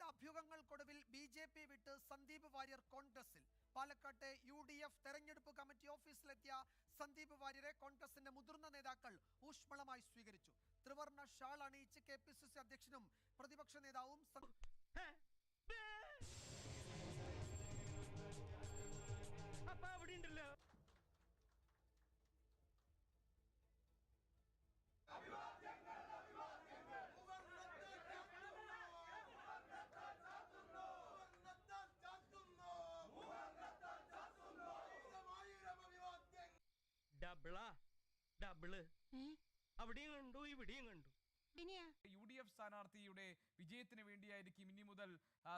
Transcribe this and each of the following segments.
നീണ്ട അഭ്യൂഹങ്ങൾക്കൊടുവിൽ BJP വിട്ട് സന്ദീപ് വാര്യർ കോൺഗ്രസിൽ. പാലക്കാട്ടെ UDF തെരഞ്ഞെടുപ്പ് കമ്മിറ്റി ഓഫീസിലെത്തിയ സന്ദീപ് വാര്യരെ കോൺഗ്രസിന്റെ മുതിർന്ന നേതാക്കൾ ഊഷ്മളമായി സ്വീകരിച്ചു. ത്രിവർണ്ണ ഷാൾ അണിയിച്ച് KPCC അധ്യക്ഷനും പ്രതിപക്ഷ നേതാവും അവിടെയും കണ്ടു ഇവിടെയും കണ്ടു. UDF സ്ഥാനാർത്ഥിയുടെ വിജയത്തിന് വേണ്ടിയായിരിക്കും ഇനി മുതൽ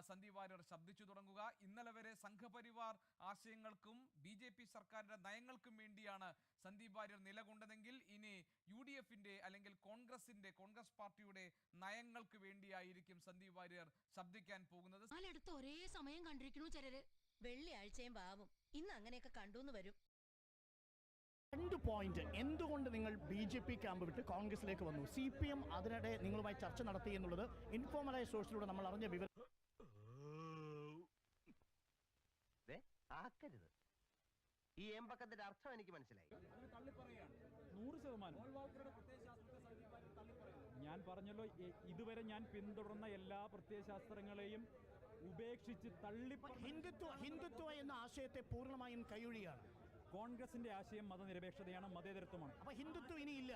സന്ദീപ് വാര്യർ ശബ്ദിച്ചു തുടങ്ങുക. ഇന്നലെ വരെ സംഘപരിവാർ ആശയങ്ങൾക്കും BJP സർക്കാരിന്റെ നയങ്ങൾക്കും വേണ്ടിയാണ് സന്ദീപ് വാര്യർ നിലകൊണ്ടതെങ്കിൽ ഇനി UDFന്റെ അല്ലെങ്കിൽ കോൺഗ്രസ് പാർട്ടിയുടെ നയങ്ങൾക്ക് വേണ്ടിയായിരിക്കും സന്ദീപ് വാര്യർ ശബ്ദിക്കാൻ പോകുന്നത്. ഒരേ സമയം കണ്ടിരിക്കുന്നു ചിലര്. വെള്ളിയാഴ്ചയും പാവും ഇന്ന് അങ്ങനെയൊക്കെ കണ്ടുന്ന് വരും. 2 പോയിന്റ് എന്തുകൊണ്ട് നിങ്ങൾ BJP ക്യാമ്പ് വിട്ട് കോൺഗ്രസിലേക്ക് വന്നു? CPM അതിനിടെ നിങ്ങളുമായി ചർച്ച നടത്തി എന്നുള്ളത് ഇൻഫോർമലായ സോഴ്സിലൂടെ നമ്മൾ അറിഞ്ഞ വിവരം. ഈ എമ്പക്കത്തിന്റെ അർത്ഥം എനിക്ക് മനസ്സിലായി. 100%. ഞാൻ പറഞ്ഞല്ലോ, ഇതുവരെ ഞാൻ പിന്തുടർന്ന എല്ലാ പ്രത്യയശാസ്ത്രങ്ങളെയും ഉപേക്ഷിച്ച് ഹിന്ദുത്വ എന്ന ആശയത്തെ പൂർണ്ണമായും കൈയൊഴിയാണ്. കോൺഗ്രസിന്റെ ആശയം മതനിരപേക്ഷതയാണ്, മതേതരത്വമാണ്. അപ്പൊ ഹിന്ദുത്വം ഇനിയില്ല.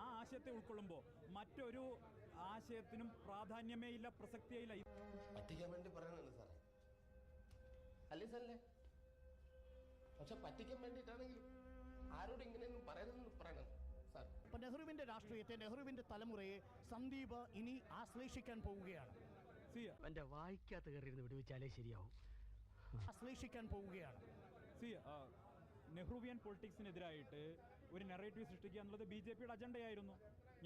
ആ ആശയത്തെ ഉൾക്കൊള്ളുമ്പോൾ മറ്റൊരു ആശയത്തിനും പ്രാധാന്യമേ ഇല്ല, പ്രസക്തിയേ ഇല്ല. പറ്റിക്കാൻ വേണ്ടി പറയണല്ലോ സാറേ, അല്ലേ സാറല്ലേ? പക്ഷെ പറ്റിക്കാൻ വേണ്ടിയിട്ടാണെങ്കിൽ ആരോട് ഇങ്ങനെയൊന്നും പറയരുതെന്ന് പറയണം സാർ. അപ്പൊ നെഹ്റുവിന്റെ രാഷ്ട്രീയത്തെ, നെഹ്റുവിന്റെ തലമുറയെ സന്ദീപ് ഇനി ആശ്ലേഷിക്കാൻ പോവുകയാണ്. എന്റെ വായിക്കാത്ത കയറിയിരുന്ന് വിടുവിച്ചാലേ ശരിയാവും. ആശ്ലേഷിക്കാൻ പോവുകയാണ്. നെഹ്റുവിയൻ പൊളിറ്റിക്സിനെതിരായിട്ട് ഒരു നെറേറ്റീവ് സൃഷ്ടിക്കുക എന്നുള്ളത് BJPയുടെ അജണ്ടയായിരുന്നു.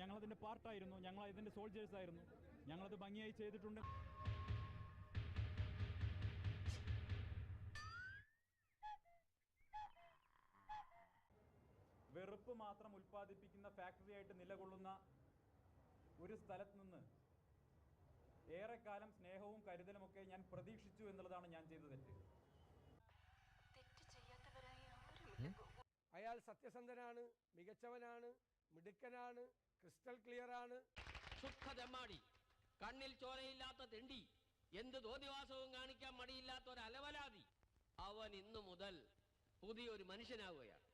ഞങ്ങളതിൻ്റെ പാർട്ടായിരുന്നു, ഞങ്ങൾ ഇതിൻ്റെ സോൾജേഴ്സ് ആയിരുന്നു. ഞങ്ങളത് ഭംഗിയായി ചെയ്തിട്ടുണ്ട്. വെറുപ്പ് മാത്രം ഉൽപ്പാദിപ്പിക്കുന്ന ഫാക്ടറി ആയിട്ട് നിലകൊള്ളുന്ന ഒരു സ്ഥലത്ത് നിന്ന് ഏറെക്കാലം സ്നേഹവും കരുതലുമൊക്കെ ഞാൻ പ്രതീക്ഷിച്ചു എന്നുള്ളതാണ് ഞാൻ ചെയ്ത തെറ്റ്. അയാൾ സത്യസന്ധനാണ്, മികച്ചവനാണ്, മിടുക്കനാണ്, ക്രിസ്റ്റൽ ക്ലിയർ ആണ്. സുഖദമാടി, കണ്ണിൽ ചോരയില്ലാത്ത തെണ്ടി, എന്ത് തോന്നിവാസവും കാണിക്കാൻ മടിയില്ലാത്ത ഒരു അലവലാതി. അവൻ ഇന്നു മുതൽ പുതിയൊരു മനുഷ്യനാവുകയാണ്.